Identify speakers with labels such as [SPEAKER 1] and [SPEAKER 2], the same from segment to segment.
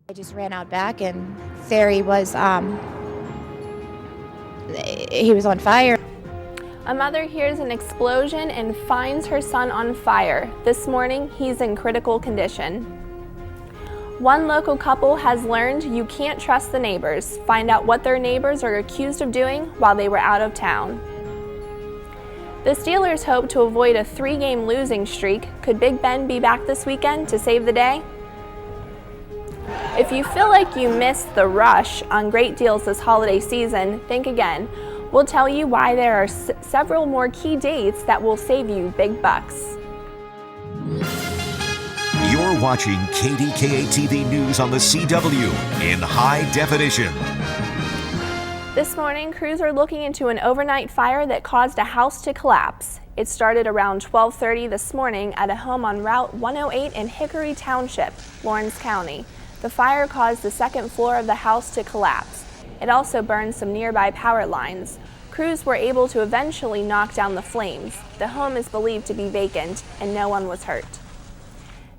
[SPEAKER 1] I just ran out back and there he was on fire.
[SPEAKER 2] A mother hears an explosion and finds her son on fire. This morning, he's in critical condition. One local couple has learned you can't trust the neighbors. Find out what their neighbors are accused of doing while they were out of town. The Steelers hope to avoid a 3-game losing streak. Could Big Ben be back this weekend to save the day? If you feel like you missed the rush on great deals this holiday season, think again. We'll tell you why there are several more key dates that will save you big bucks.
[SPEAKER 3] You're watching KDKA-TV News on the CW in high definition.
[SPEAKER 2] This morning, crews are looking into an overnight fire that caused a house to collapse. It started around 12:30 this morning at a home on Route 108 in Hickory Township, Lawrence County. The fire caused the second floor of the house to collapse. It also burned some nearby power lines. Crews were able to eventually knock down the flames. The home is believed to be vacant and no one was hurt.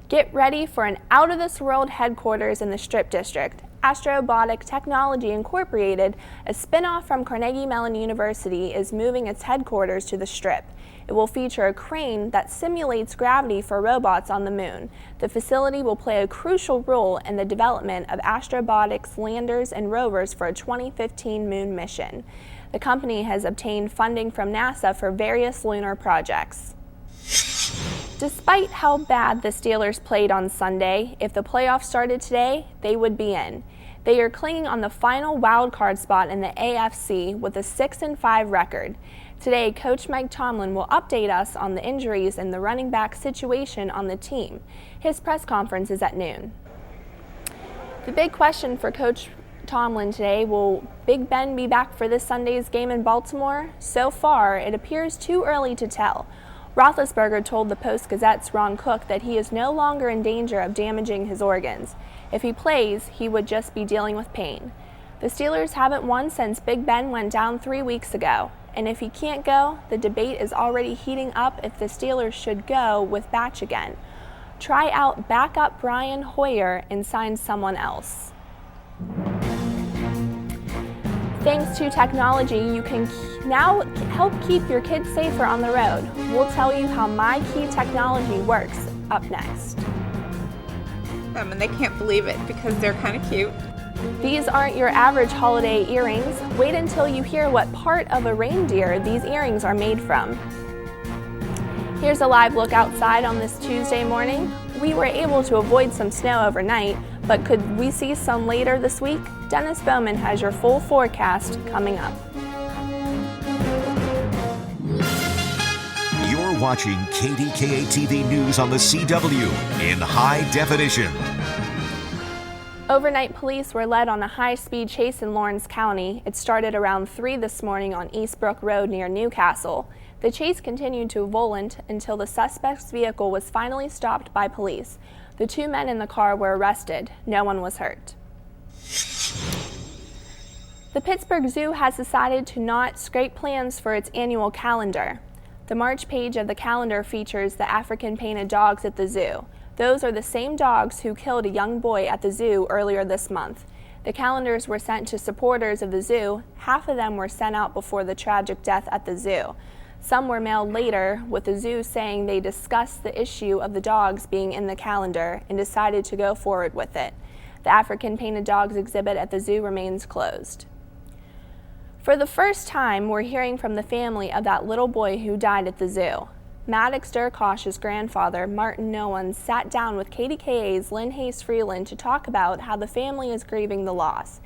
[SPEAKER 2] Get ready for an out-of-this-world headquarters in the Strip District. Astrobotic Technology Incorporated, a spin-off from Carnegie Mellon University, is moving its headquarters to the Strip. It will feature a crane that simulates gravity for robots on the moon. The facility will play a crucial role in the development of Astrobotic's landers and rovers for a 2015 moon mission. The company has obtained funding from NASA for various lunar projects. Despite how bad the Steelers played on Sunday, if the playoffs started today, they would be in. They are clinging on the final wild card spot in the AFC with a 6-5 record. Today, Coach Mike Tomlin will update us on the injuries and the running back situation on the team. His press conference is at noon. The big question for Coach Tomlin today: will Big Ben be back for this Sunday's game in Baltimore? So far, it appears too early to tell. Roethlisberger told the Post-Gazette's Ron Cook that he is no longer in danger of damaging his organs. If he plays, he would just be dealing with pain. The Steelers haven't won since Big Ben went down 3 weeks ago. And if he can't go, the debate is already heating up if the Steelers should go with Batch again. Try out backup Brian Hoyer and sign someone else. Thanks to technology, you can now help keep your kids safer on the road. We'll tell you how My Key technology works up next.
[SPEAKER 4] And they can't believe it because they're kind of cute.
[SPEAKER 2] These aren't your average holiday earrings. Wait until you hear what part of a reindeer these earrings are made from. Here's a live look outside on this Tuesday morning. We were able to avoid some snow overnight, but could we see some later this week? Dennis Bowman has your full forecast coming up.
[SPEAKER 3] You're watching KDKA-TV News on the CW in high definition.
[SPEAKER 2] Overnight police were led on a high-speed chase in Lawrence County. It started around 3 this morning on Eastbrook Road near Newcastle. The chase continued to Volant until the suspect's vehicle was finally stopped by police. The 2 men in the car were arrested. No one was hurt. The Pittsburgh Zoo has decided to not scrape plans for its annual calendar. The March page of the calendar features the African painted dogs at the zoo. Those are the same dogs who killed a young boy at the zoo earlier this month. The calendars were sent to supporters of the zoo. Half of them were sent out before the tragic death at the zoo. Some were mailed later, with the zoo saying they discussed the issue of the dogs being in the calendar and decided to go forward with it. The African painted dogs exhibit at the zoo remains closed. For the first time, we're hearing from the family of that little boy who died at the zoo. Maddox Durkosh's grandfather, Martin Nowens, sat down with KDKA's Lynn Hayes Freeland to talk about how the family is grieving the loss.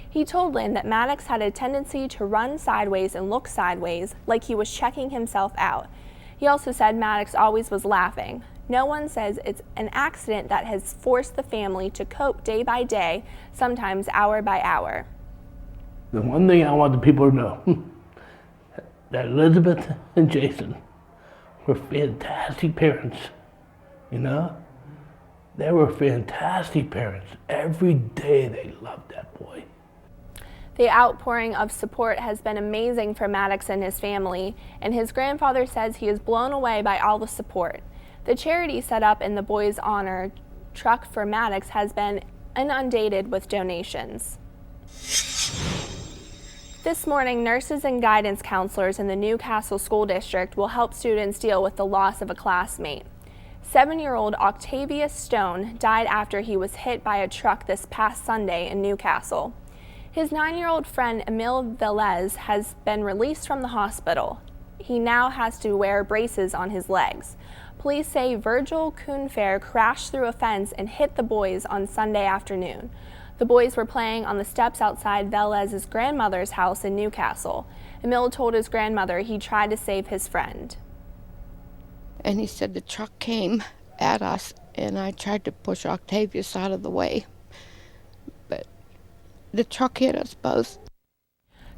[SPEAKER 2] He told Lynn that Maddox had a tendency to run sideways and look sideways, like he was checking himself out. He also said Maddox always was laughing. Nowens says it's an accident that has forced the family to cope day by day, sometimes hour by hour.
[SPEAKER 5] The one thing I want the people to know, that Elizabeth and Jason were fantastic parents, you know? They were fantastic parents. Every day they loved that boy.
[SPEAKER 2] The outpouring of support has been amazing for Maddox and his family, and his grandfather says he is blown away by all the support. The charity set up in the boy's honor, Truck for Maddox, has been inundated with donations. This morning, nurses and guidance counselors in the Newcastle School District will help students deal with the loss of a classmate. 7-year-old Octavius Stone died after he was hit by a truck this past Sunday in Newcastle. His 9-year-old friend Emil Velez has been released from the hospital. He now has to wear braces on his legs. Police say Virgil Coonfair crashed through a fence and hit the boys on Sunday afternoon. The boys were playing on the steps outside Velez's grandmother's house in Newcastle. Emil told his grandmother he tried to save his friend.
[SPEAKER 6] And he said the truck came at us, and I tried to push Octavius out of the way. But the truck hit us both.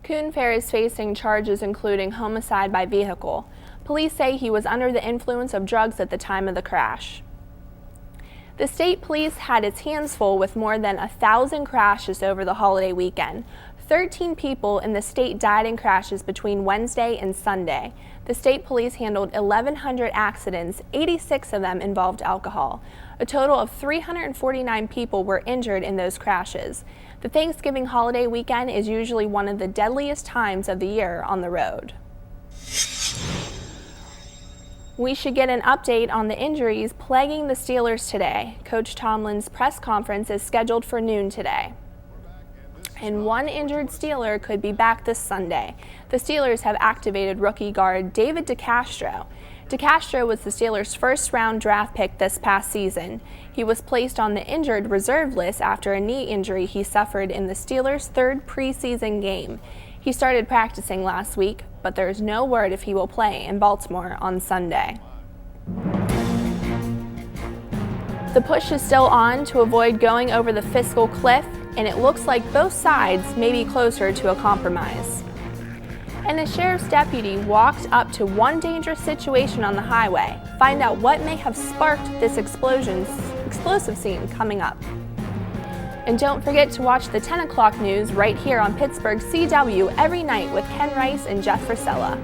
[SPEAKER 2] Coonfair is facing charges including homicide by vehicle. Police say he was under the influence of drugs at the time of the crash. The state police had its hands full with more than 1,000 crashes over the holiday weekend. 13 people in the state died in crashes between Wednesday and Sunday. The state police handled 1,100 accidents, 86 of them involved alcohol. A total of 349 people were injured in those crashes. The Thanksgiving holiday weekend is usually one of the deadliest times of the year on the road. We should get an update on the injuries plaguing the Steelers today. Coach Tomlin's press conference is scheduled for noon today. And one injured Steeler could be back this Sunday. The Steelers have activated rookie guard David DeCastro. DeCastro was the Steelers' first-round draft pick this past season. He was placed on the injured reserve list after a knee injury he suffered in the Steelers' third preseason game. He started practicing last week, but there is no word if he will play in Baltimore on Sunday. The push is still on to avoid going over the fiscal cliff, and it looks like both sides may be closer to a compromise. And a sheriff's deputy walked up to one dangerous situation on the highway. Find out what may have sparked this explosive scene coming up. And don't forget to watch the 10 o'clock news right here on Pittsburgh CW every night with Ken Rice and Jeff Frisella.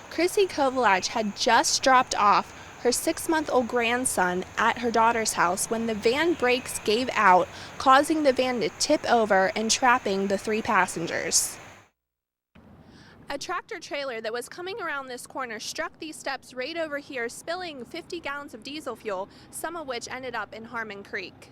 [SPEAKER 2] Chrissy Kovalach had just dropped off her 6-month-old grandson at her daughter's house when the van brakes gave out, causing the van to tip over and trapping the 3 passengers. A tractor trailer that was coming around this corner struck these steps right over here, spilling 50 gallons of diesel fuel, some of which ended up in Harmon Creek.